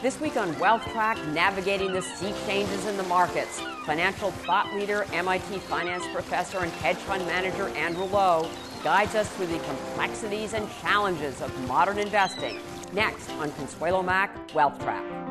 This week on WealthTrack, navigating the sea changes in the markets, financial thought leader, MIT finance professor, and hedge fund manager Andrew Lo guides us through the complexities and challenges of modern investing. Next on Consuelo Mack, WealthTrack.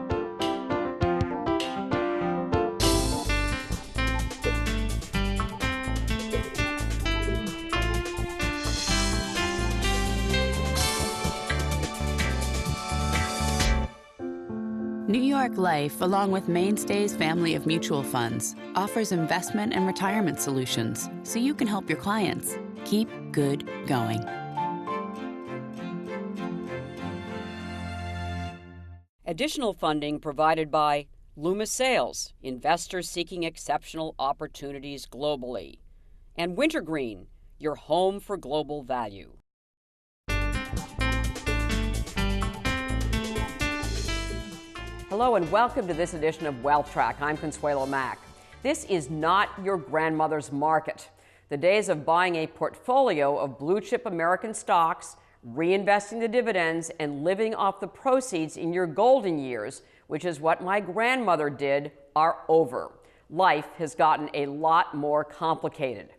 New York Life, along with Mainstay's family of mutual funds, offers investment and retirement solutions so you can help your clients keep good going. Additional funding provided by Loomis Sales, investors seeking exceptional opportunities globally, and Wintergreen, your home for global value. Hello and welcome to this edition of WealthTrack. I'm Consuelo Mack. This is not your grandmother's market. The days of buying a portfolio of blue chip American stocks, reinvesting the dividends, and living off the proceeds in your golden years, which is what my grandmother did, are over. Life has gotten a lot more complicated.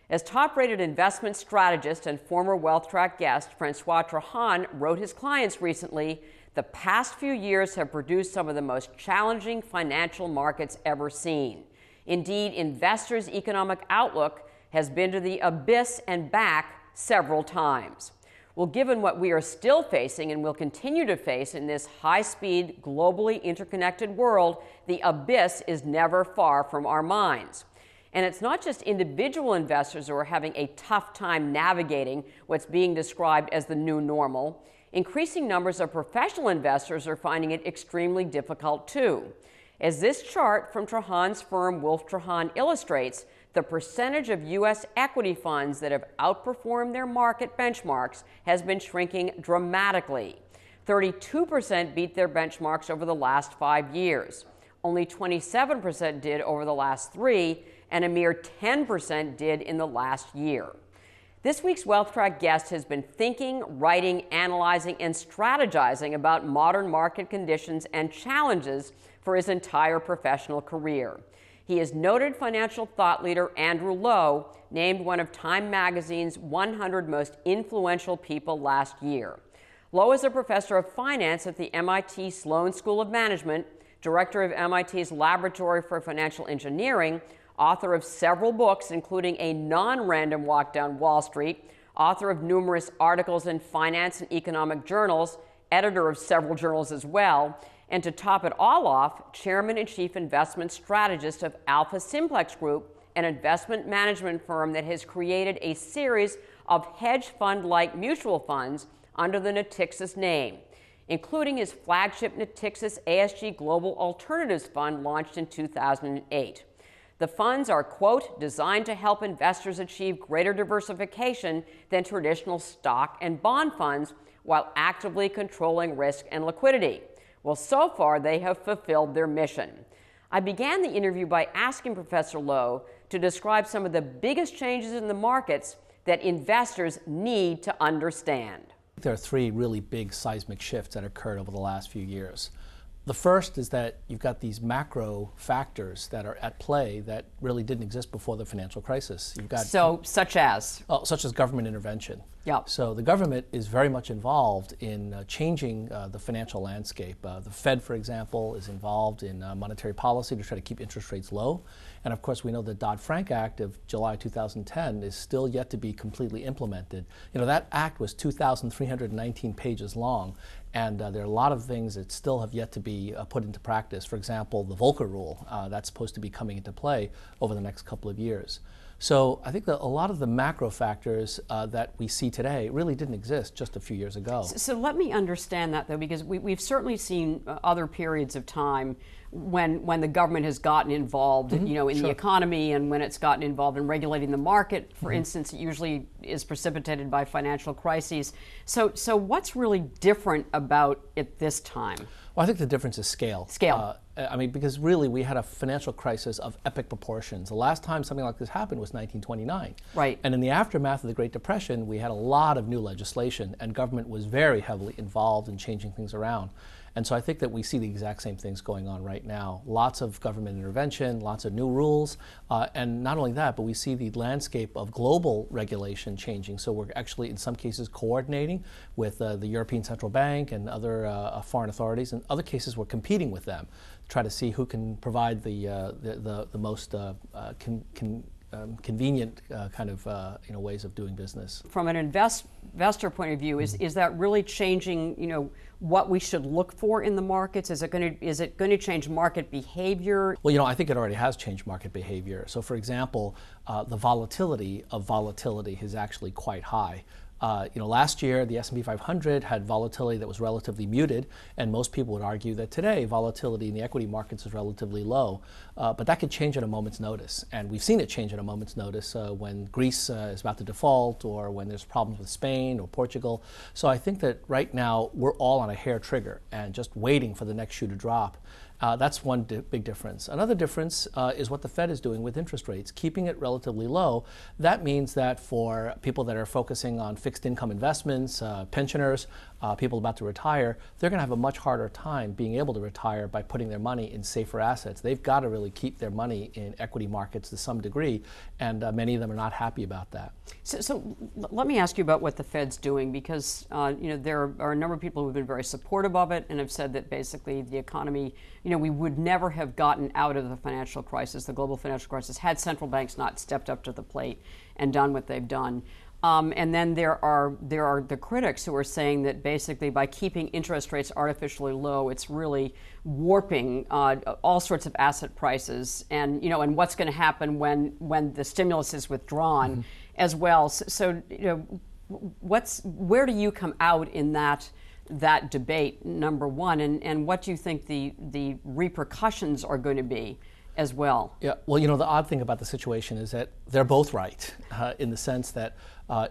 As top-rated investment strategist and former WealthTrack guest Francois Trahan wrote his clients recently, the past few years have produced some of the most challenging financial markets ever seen. Indeed, investors' economic outlook has been to the abyss and back several times. Well, given what we are still facing and will continue to face in this high-speed, globally interconnected world, the abyss is never far from our minds. And it's not just individual investors who are having a tough time navigating what's being described as the new normal. Increasing numbers of professional investors are finding it extremely difficult too. As this chart from Trahan's firm Wolf Trahan illustrates, the percentage of U.S. equity funds that have outperformed their market benchmarks has been shrinking dramatically. 32% beat their benchmarks over the last 5 years. Only 27% did over the last 3, and a mere 10% did in the last year. This week's WealthTrack guest has been thinking, writing, analyzing, and strategizing about modern market conditions and challenges for his entire professional career. He is noted financial thought leader Andrew Lo, named one of Time Magazine's 100 most influential people last year. Lo is a professor of finance at the MIT Sloan School of Management, director of MIT's Laboratory for Financial Engineering, author of several books, including a non-random walk down Wall Street, author of numerous articles in finance and economic journals, editor of several journals as well, and to top it all off, chairman and chief investment strategist of Alpha Simplex Group, an investment management firm that has created a series of hedge fund-like mutual funds under the Natixis name, including his flagship Natixis ASG Global Alternatives Fund launched in 2008. The funds are, quote, designed to help investors achieve greater diversification than traditional stock and bond funds while actively controlling risk and liquidity. Well, so far, they have fulfilled their mission. I began the interview by asking Professor Lo to describe some of the biggest changes in the markets that investors need to understand. There are 3 really big seismic shifts that occurred over the last few years. The first is that you've got these macro factors that are at play that really didn't exist before the financial crisis. You've got such as government intervention. Yeah. So the government is very much involved in changing the financial landscape. The Fed, for example, is involved in monetary policy to try to keep interest rates low. And of course, we know the Dodd-Frank Act of July 2010 is still yet to be completely implemented. You know, that act was 2,319 pages long. And there are a lot of things that still have yet to be put into practice. For example, the Volcker Rule, that's supposed to be coming into play over the next couple of years. So I think that a lot of the macro factors that we see today really didn't exist just a few years ago. So let me understand that, though, because we've certainly seen other periods of time when the government has gotten involved, in the economy, and when it's gotten involved in regulating the market, for instance, it usually is precipitated by financial crises. So what's really different about it this time? Well, I think the difference is scale. Because really we had a financial crisis of epic proportions. The last time something like this happened was 1929. Right. And in the aftermath of the Great Depression, we had a lot of new legislation, and government was very heavily involved in changing things around. And so I think that we see the exact same things going on right now. Lots of government intervention, lots of new rules, and not only that, but we see the landscape of global regulation changing. So we're actually, in some cases, coordinating with the European Central Bank and other foreign authorities. In other cases, we're competing with them to try to see who can provide the most convenient kind of ways of doing business. From an investor point of view, is that really changing what we should look for in the markets? Is it going to change market behavior? Well, I think it already has changed market behavior. So, for example, the volatility of volatility is actually quite high. Last year, the S&P 500 had volatility that was relatively muted, and most people would argue that today volatility in the equity markets is relatively low. But that could change at a moment's notice, and we've seen it change at a moment's notice when Greece is about to default, or when there's problems with Spain or Portugal. So I think that right now we're all on a hair trigger and just waiting for the next shoe to drop. That's one big difference. Another difference is what the Fed is doing with interest rates, keeping it relatively low. That means that for people that are focusing on fixed income investments, pensioners, people about to retire, they're going to have a much harder time being able to retire by putting their money in safer assets. They've got to really keep their money in equity markets to some degree, and many of them are not happy about that. So let me ask you about what the Fed's doing, because there are a number of people who have been very supportive of it and have said that basically the economy, we would never have gotten out of the financial crisis, the global financial crisis, had central banks not stepped up to the plate and done what they've done. And then there are the critics who are saying that basically by keeping interest rates artificially low, it's really warping all sorts of asset prices, and and what's going to happen when the stimulus is withdrawn as well. So where do you come out in that debate, number one, and what do you think the repercussions are going to be as well? Yeah, well, the odd thing about the situation is that they're both right in the sense that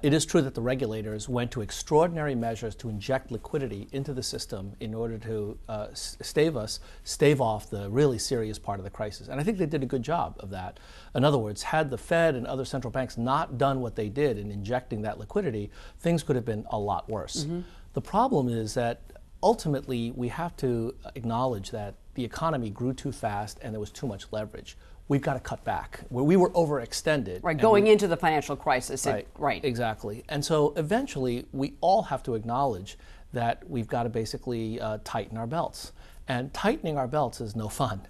it is true that the regulators went to extraordinary measures to inject liquidity into the system in order to stave off the really serious part of the crisis. And I think they did a good job of that. In other words, had the Fed and other central banks not done what they did in injecting that liquidity, things could have been a lot worse. Mm-hmm. The problem is that ultimately we have to acknowledge that the economy grew too fast and there was too much leverage. We've got to cut back. We were overextended. Right, going into the financial crisis. Right, exactly. And so eventually we all have to acknowledge that we've got to basically tighten our belts. And tightening our belts is no fun.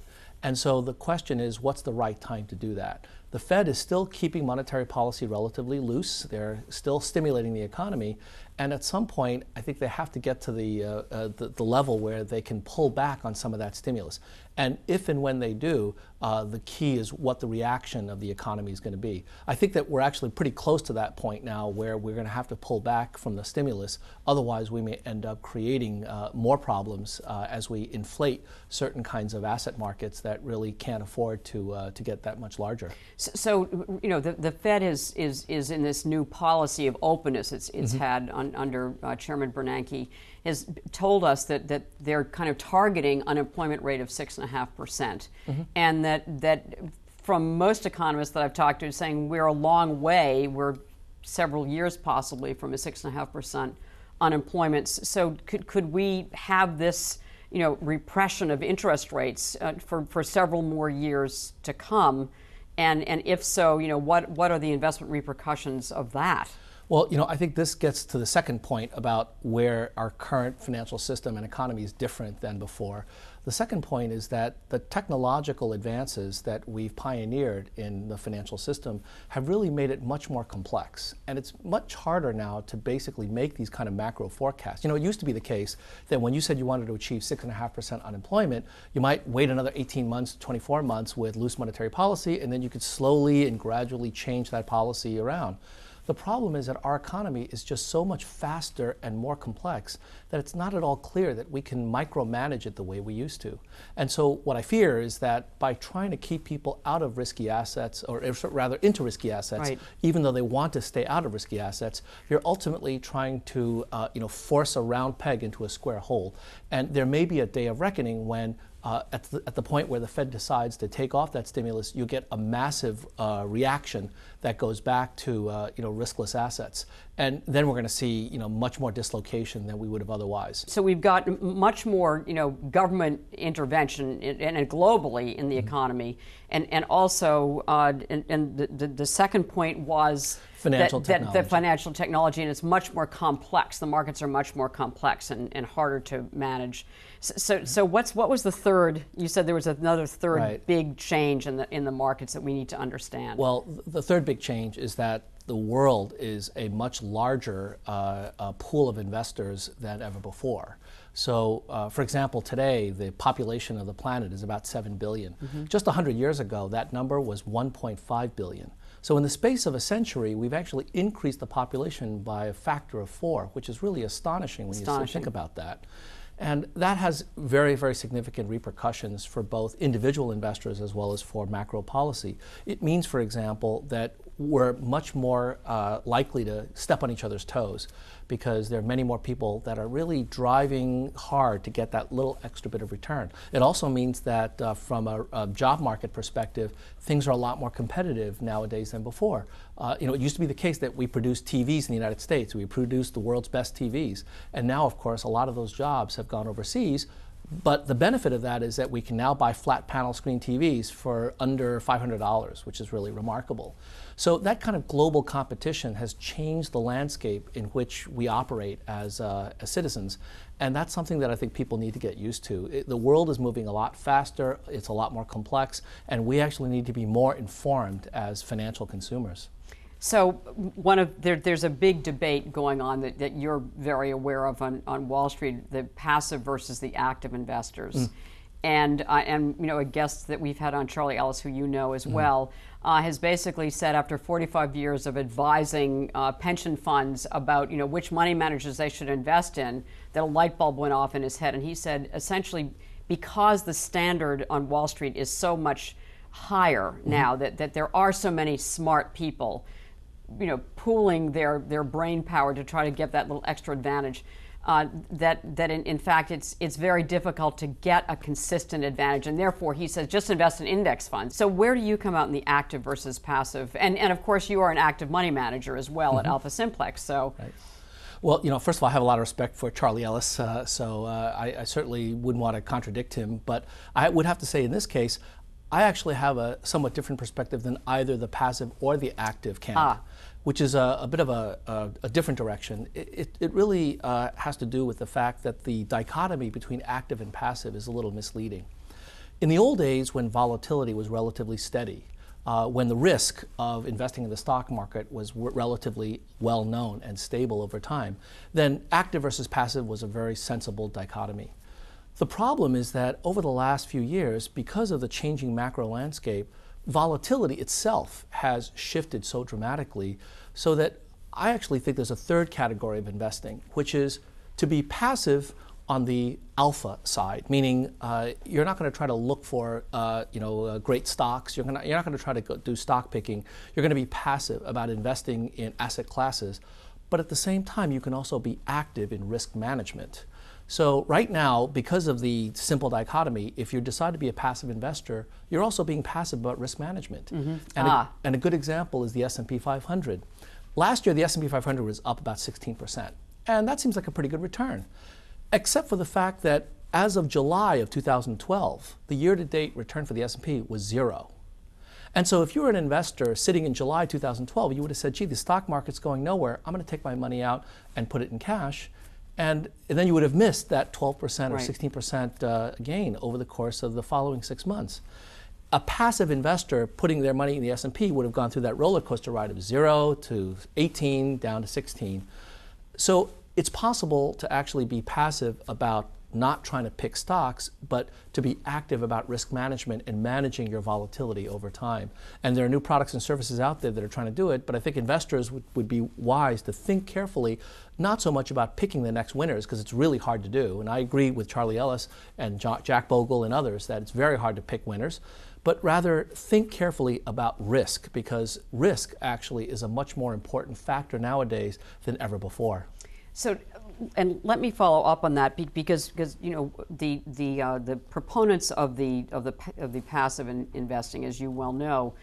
And so the question is, what's the right time to do that? The Fed is still keeping monetary policy relatively loose. They're still stimulating the economy. And at some point, I think they have to get to the level where they can pull back on some of that stimulus. And if and when they do, the key is what the reaction of the economy is going to be. I think that we're actually pretty close to that point now where we're going to have to pull back from the stimulus. Otherwise, we may end up creating more problems as we inflate certain kinds of asset markets that really can't afford to get that much larger. So the Fed is in this new policy of openness it's had under Chairman Bernanke, has told us that they're kind of targeting unemployment rate of 6.5%, and that from most economists that I've talked to saying we're a long way, we're several years possibly from a 6.5% unemployment. So could we have this repression of interest rates for several more years to come? And if so, what are the investment repercussions of that? Well, I think this gets to the second point about where our current financial system and economy is different than before. The second point is that the technological advances that we've pioneered in the financial system have really made it much more complex. And it's much harder now to basically make these kind of macro forecasts. It used to be the case that when you said you wanted to achieve 6.5% unemployment, you might wait another 18 months, 24 months with loose monetary policy, and then you could slowly and gradually change that policy around. The problem is that our economy is just so much faster and more complex that it's not at all clear that we can micromanage it the way we used to. And so what I fear is that by trying to keep people out of risky assets, or rather into risky assets, right, even though they want to stay out of risky assets, you're ultimately trying to force a round peg into a square hole. And there may be a day of reckoning when at the point where the Fed decides to take off that stimulus, you get a massive reaction that goes back to riskless assets. And then we're going to see, much more dislocation than we would have otherwise. So we've got much more, government intervention and globally in the economy, and also, the second point was financial technology. The financial technology, and it's much more complex. The markets are much more complex and harder to manage. So what was the third? You said there was another third big change in the markets that we need to understand. Well, the third big change is that the world is a much larger pool of investors than ever before. So, for example, today the population of the planet is about 7 billion. Just 100 years ago, that number was 1.5 billion. So in the space of a century, we've actually increased the population by a factor of 4, which is really astonishing when you think about that. And that has very, very significant repercussions for both individual investors as well as for macro policy. It means, for example, that we're much more likely to step on each other's toes because there are many more people that are really driving hard to get that little extra bit of return. It also means that from a job market perspective, things are a lot more competitive nowadays than before. It used to be the case that we produced TVs in the United States. We produced the world's best TVs. And now, of course, a lot of those jobs have gone overseas. But the benefit of that is that we can now buy flat panel screen TVs for under $500, which is really remarkable. So that kind of global competition has changed the landscape in which we operate as citizens. And that's something that I think people need to get used to. The world is moving a lot faster, it's a lot more complex, and we actually need to be more informed as financial consumers. So there's a big debate going on that you're very aware of on Wall Street, the passive versus the active investors. And a guest that we've had on, Charlie Ellis, who you know as well, has basically said after 45 years of advising pension funds about which money managers they should invest in, that a light bulb went off in his head. And he said essentially because the standard on Wall Street is so much higher now, that there are so many smart people pooling their brain power to try to get that little extra advantage, that in fact it's very difficult to get a consistent advantage, and therefore he says just invest in index funds. So where do you come out in the active versus passive? And of course you are an active money manager as well at Alpha Simplex. So. Right. Well, first of all, I have a lot of respect for Charlie Ellis, so I certainly wouldn't want to contradict him. But I would have to say in this case, I actually have a somewhat different perspective than either the passive or the active camp, which is a bit of a different direction. It really has to do with the fact that the dichotomy between active and passive is a little misleading. In the old days, when volatility was relatively steady, when the risk of investing in the stock market was relatively well known and stable over time, then active versus passive was a very sensible dichotomy. The problem is that over the last few years, because of the changing macro landscape, volatility itself has shifted so dramatically so that I actually think there's a third category of investing, which is to be passive on the alpha side, meaning you're not going to try to look for great stocks. You're not going to try to do stock picking. You're going to be passive about investing in asset classes. But at the same time, you can also be active in risk management. So right now, because of the simple dichotomy, if you decide to be a passive investor, you're also being passive about risk management. And a good example is the S&P 500. Last year, the S&P 500 was up about 16%. And that seems like a pretty good return, except for the fact that as of July of 2012, the year-to-date return for the S&P was 0. And so if you were an investor sitting in July 2012, you would have said, gee, the stock market's going nowhere. I'm going to take my money out and put it in cash. And then you would have missed that 12% or 16% gain over the course of the following 6 months. A passive investor putting their money in the S&P would have gone through that roller coaster ride of 0 to 18 down to 16. So it's possible to actually be passive about not trying to pick stocks, but to be active about risk management and managing your volatility over time. And there are new products and services out there that are trying to do it, but I think investors would be wise to think carefully, not so much about picking the next winners, because it's really hard to do. And I agree with Charlie Ellis and Jack Bogle and others that it's very hard to pick winners, but rather think carefully about risk, because risk actually is a much more important factor nowadays than ever before. So, and let me follow up on that because the proponents of the passive investing, as you well know,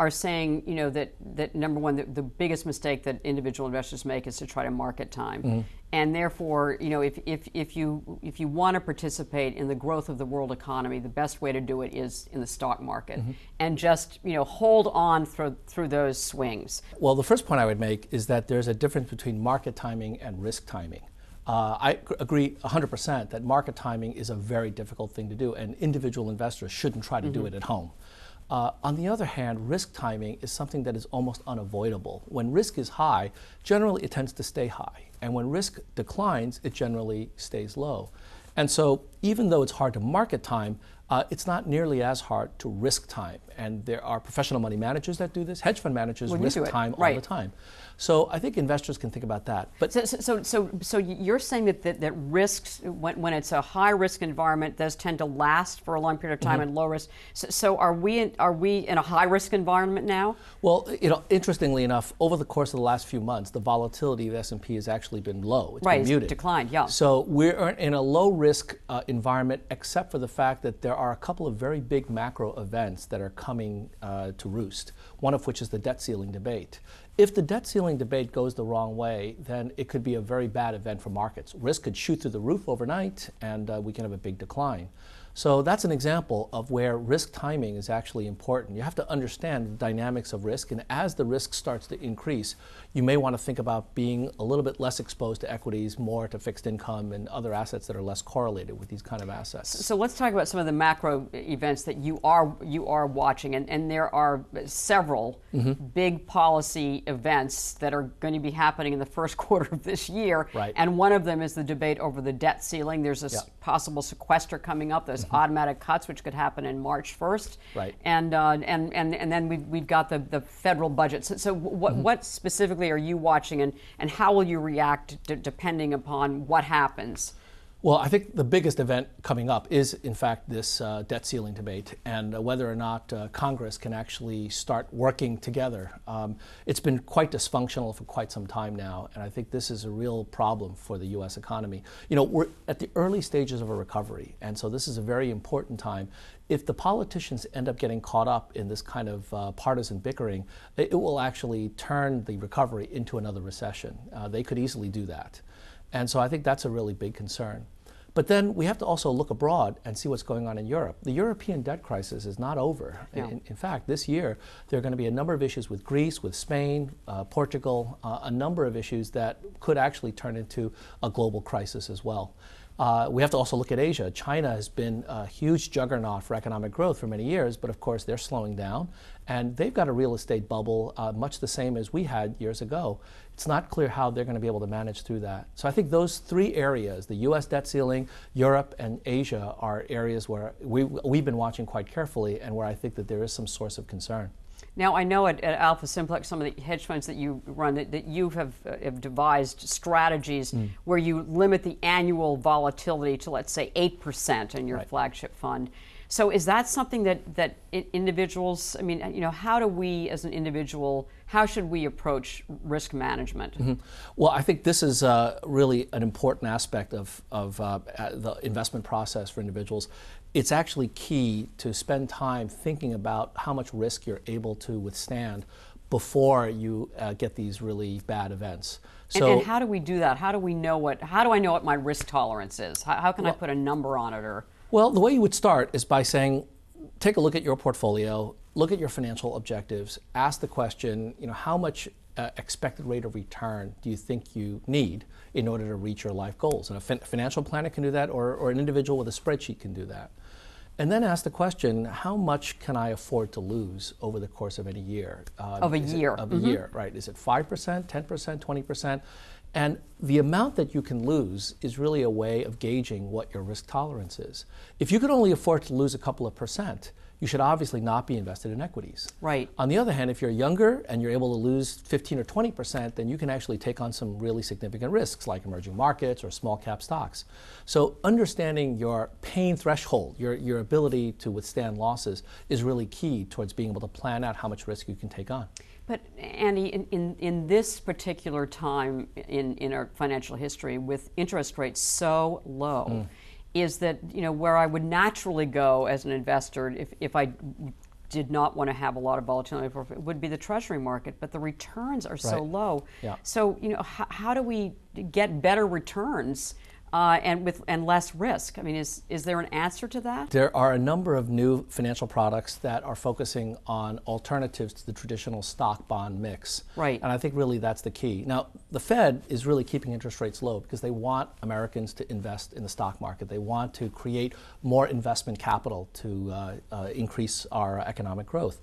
are saying, that number one, the biggest mistake that individual investors make is to try to market time. And therefore, if you want to participate in the growth of the world economy, the best way to do it is in the stock market, and just hold on through those swings. Well, the first point I would make is that there's a difference between market timing and risk timing. I agree 100% that market timing is a very difficult thing to do, and individual investors shouldn't try to do it at home. On the other hand, risk timing is something that is almost unavoidable. When risk is high, generally it tends to stay high. And when risk declines, it generally stays low. And so even though it's hard to market time, it's not nearly as hard to risk time. And there are professional money managers that do this. Hedge fund managers risk time all the time. So I think investors can think about that. But so you're saying that risks, when it's a high risk environment, does tend to last for a long period of time, and low risk. So are we in a high risk environment now? Well, interestingly enough, over the course of the last few months, the volatility of S&P has actually been low. It's been muted. It's declined. Yeah. So we're in a low risk environment, except for the fact that there are a couple of very big macro events that are coming to roost. One of which is the debt ceiling debate. If the debt ceiling debate goes the wrong way, then it could be a very bad event for markets. Risk could shoot through the roof overnight, and we can have a big decline. So that's an example of where risk timing is actually important. You have to understand the dynamics of risk, and as the risk starts to increase, you may want to think about being a little bit less exposed to equities, more to fixed income and other assets that are less correlated with these kind of assets. So let's talk about some of the macro events that you are watching, and there are several big policy events that are going to be happening in the first quarter of this year. Right. And one of them is the debate over the debt ceiling. There's a possible sequester coming up. There's automatic cuts, which could happen in March 1st. Right. And then we've got the federal budget. So what specifically are you watching, and how will you react depending upon what happens? Well, I think the biggest event coming up is, in fact, this debt ceiling debate, and whether or not Congress can actually start working together. It's been quite dysfunctional for quite some time now, and I think this is a real problem for the U.S. economy. We're at the early stages of a recovery, and so this is a very important time. If the politicians end up getting caught up in this kind of partisan bickering, it will actually turn the recovery into another recession. They could easily do that. And so I think that's a really big concern. But then we have to also look abroad and see what's going on in Europe. The European debt crisis is not over. No. In fact, this year, there are going to be a number of issues with Greece, with Spain, Portugal, a number of issues that could actually turn into a global crisis as well. We have to also look at Asia. China has been a huge juggernaut for economic growth for many years, but of course they're slowing down. And they've got a real estate bubble, much the same as we had years ago. It's not clear how they're going to be able to manage through that. So I think those three areas, the U.S. debt ceiling, Europe, and Asia, are areas where we've been watching quite carefully and where I think that there is some source of concern. Now, I know at Alpha Simplex, some of the hedge funds that you run, that you have devised strategies where you limit the annual volatility to, let's say, 8% in your flagship fund. So is that something that individuals, how do we as an individual, how should we approach risk management? Well, I think this is really an important aspect of the investment process for individuals. It's actually key to spend time thinking about how much risk you're able to withstand before you get these really bad events. So, and how do we do that? How do I know what my risk tolerance is? How can I put a number on it? Well, the way you would start is by saying, take a look at your portfolio, look at your financial objectives, ask the question, how much expected rate of return do you think you need in order to reach your life goals? And a financial planner can do that, or an individual with a spreadsheet can do that. And then ask the question, how much can I afford to lose over the course of any year? Of a year, right. Is it 5%, 10%, 20%? And the amount that you can lose is really a way of gauging what your risk tolerance is. If you can only afford to lose a couple of percent, you should obviously not be invested in equities. Right. On the other hand, if you're younger and you're able to lose 15 or 20%, then you can actually take on some really significant risks like emerging markets or small cap stocks. So understanding your pain threshold, your ability to withstand losses, is really key towards being able to plan out how much risk you can take on. But Andy, in this particular time in our financial history, with interest rates so low, is that where I would naturally go as an investor if I did not want to have a lot of volatility, it would be the Treasury market, but the returns are so low. Yeah. So, how do we get better returns and less risk? I mean, is there an answer to that? There are a number of new financial products that are focusing on alternatives to the traditional stock bond mix. Right. And I think really that's the key. Now, the Fed is really keeping interest rates low because they want Americans to invest in the stock market. They want to create more investment capital to increase our economic growth.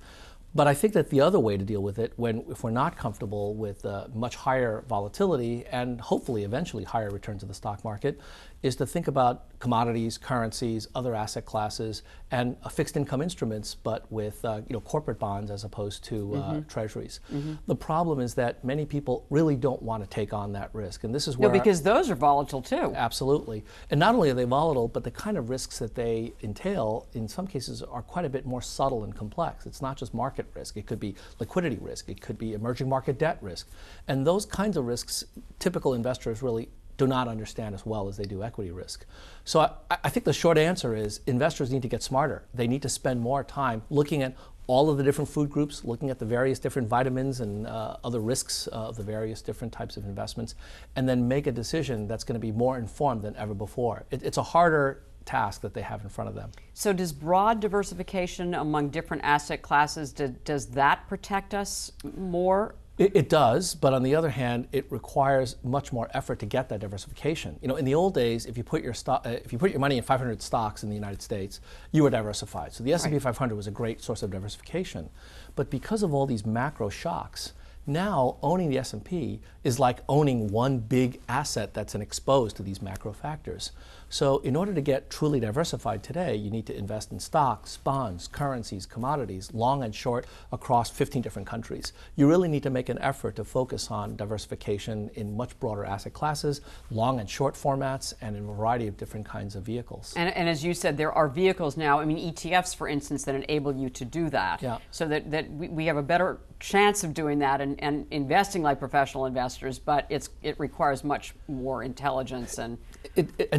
But I think that the other way to deal with it, if we're not comfortable with much higher volatility and hopefully eventually higher returns of the stock market, is to think about commodities, currencies, other asset classes, and fixed income instruments, but with corporate bonds as opposed to treasuries. The problem is that many people really don't want to take on that risk, and this is where because those are volatile too. Absolutely, and not only are they volatile, but the kind of risks that they entail, in some cases, are quite a bit more subtle and complex. It's not just market risk; it could be liquidity risk, it could be emerging market debt risk, and those kinds of risks, typical investors really do not understand as well as they do equity risk. So I think the short answer is investors need to get smarter. They need to spend more time looking at all of the different food groups, looking at the various different vitamins and other risks of the various different types of investments, and then make a decision that's going to be more informed than ever before. It's a harder task that they have in front of them. So does broad diversification among different asset classes, does that protect us more? It does, but on the other hand, it requires much more effort to get that diversification. In the old days, if you put your money in 500 stocks in the United States, you were diversified. So the S&P 500 was a great source of diversification. But because of all these macro shocks, now owning the S&P is like owning one big asset that's exposed to these macro factors. So in order to get truly diversified today, you need to invest in stocks, bonds, currencies, commodities, long and short, across 15 different countries. You really need to make an effort to focus on diversification in much broader asset classes, long and short formats, and in a variety of different kinds of vehicles. And as you said, there are vehicles now, ETFs, for instance, that enable you to do that. Yeah. So that we have a better chance of doing that and investing like professional investors, but it requires much more intelligence and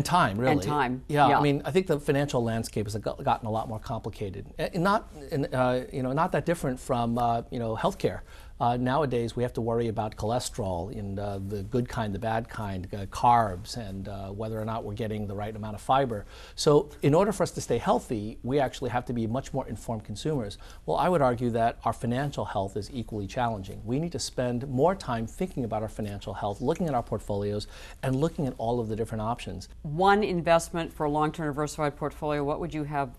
time, really. And time. Yeah. I think the financial landscape has gotten a lot more complicated. Not that different from healthcare. Nowadays, we have to worry about cholesterol in the good kind, the bad kind, carbs, and whether or not we're getting the right amount of fiber. So in order for us to stay healthy, we actually have to be much more informed consumers. Well, I would argue that our financial health is equally challenging. We need to spend more time thinking about our financial health, looking at our portfolios, and looking at all of the different options. One investment for a long-term diversified portfolio, what would you have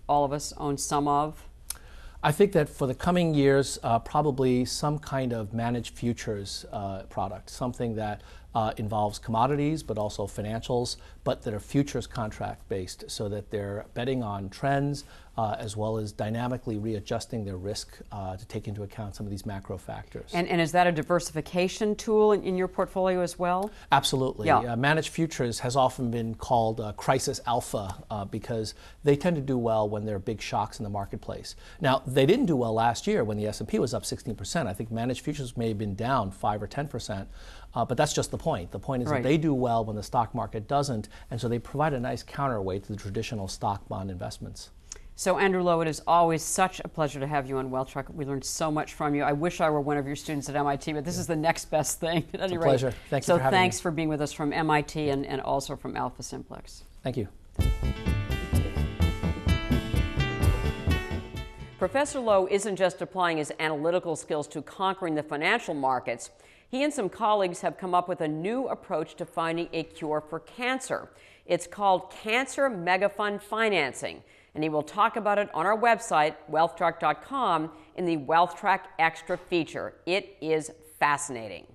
all of us own some of? I think that for the coming years, probably some kind of managed futures product, something that involves commodities, but also financials, but that are futures contract based, so that they're betting on trends as well as dynamically readjusting their risk to take into account some of these macro factors. And is that a diversification tool in your portfolio as well? Absolutely. Yeah. Managed futures has often been called crisis alpha because they tend to do well when there are big shocks in the marketplace. Now, they didn't do well last year when the S&P was up 16%. I think managed futures may have been down 5 or 10%. But that's just the point. The point is that they do well when the stock market doesn't, and so they provide a nice counterweight to the traditional stock bond investments. So Andrew Lo, it is always such a pleasure to have you on WealthTrack. We learned so much from you. I wish I were one of your students at MIT, but this is the next best thing at any rate. It's a pleasure. Thank you for having me. So thanks for being with us from MIT and also from Alpha Simplex. Thank you. Professor Lo isn't just applying his analytical skills to conquering the financial markets. He and some colleagues have come up with a new approach to finding a cure for cancer. It's called Cancer Megafund Financing, and he will talk about it on our website, WealthTrack.com, in the WealthTrack Extra feature. It is fascinating.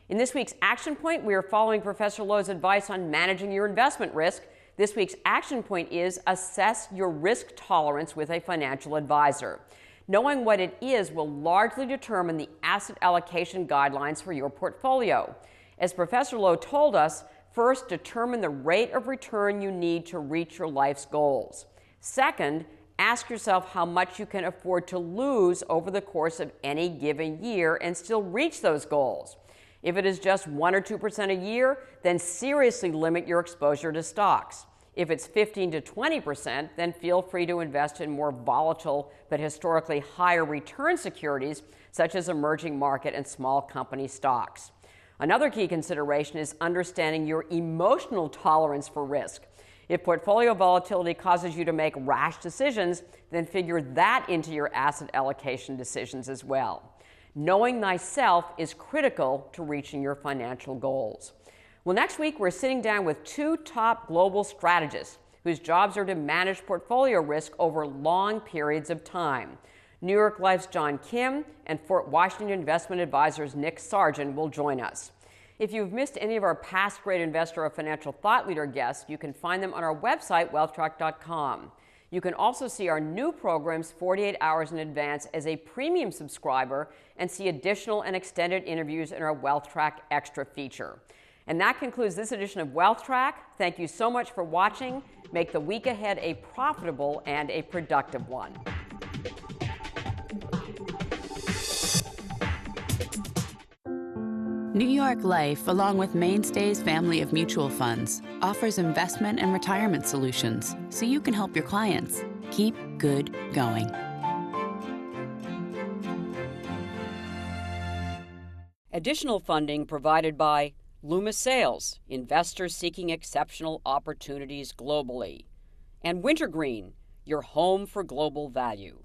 In this week's Action Point, we are following Professor Lo's advice on managing your investment risk. This week's Action Point is assess your risk tolerance with a financial advisor. Knowing what it is will largely determine the asset allocation guidelines for your portfolio. As Professor Lo told us, first, determine the rate of return you need to reach your life's goals. Second, ask yourself how much you can afford to lose over the course of any given year and still reach those goals. If it is just 1 or 2% a year, then seriously limit your exposure to stocks. If it's 15 to 20%, then feel free to invest in more volatile but historically higher return securities, such as emerging market and small company stocks. Another key consideration is understanding your emotional tolerance for risk. If portfolio volatility causes you to make rash decisions, then figure that into your asset allocation decisions as well. Knowing thyself is critical to reaching your financial goals. Well, next week we're sitting down with two top global strategists whose jobs are to manage portfolio risk over long periods of time. New York Life's John Kim and Fort Washington Investment Advisors' Nick Sargent will join us. If you've missed any of our past Great Investor or Financial Thought Leader guests, you can find them on our website, WealthTrack.com. You can also see our new programs 48 hours in advance as a premium subscriber and see additional and extended interviews in our WealthTrack Extra feature. And that concludes this edition of WealthTrack. Thank you so much for watching. Make the week ahead a profitable and a productive one. New York Life, along with Mainstay's family of mutual funds, offers investment and retirement solutions so you can help your clients keep good going. Additional funding provided by Loomis Sales, investors seeking exceptional opportunities globally, and Wintergreen, your home for global value.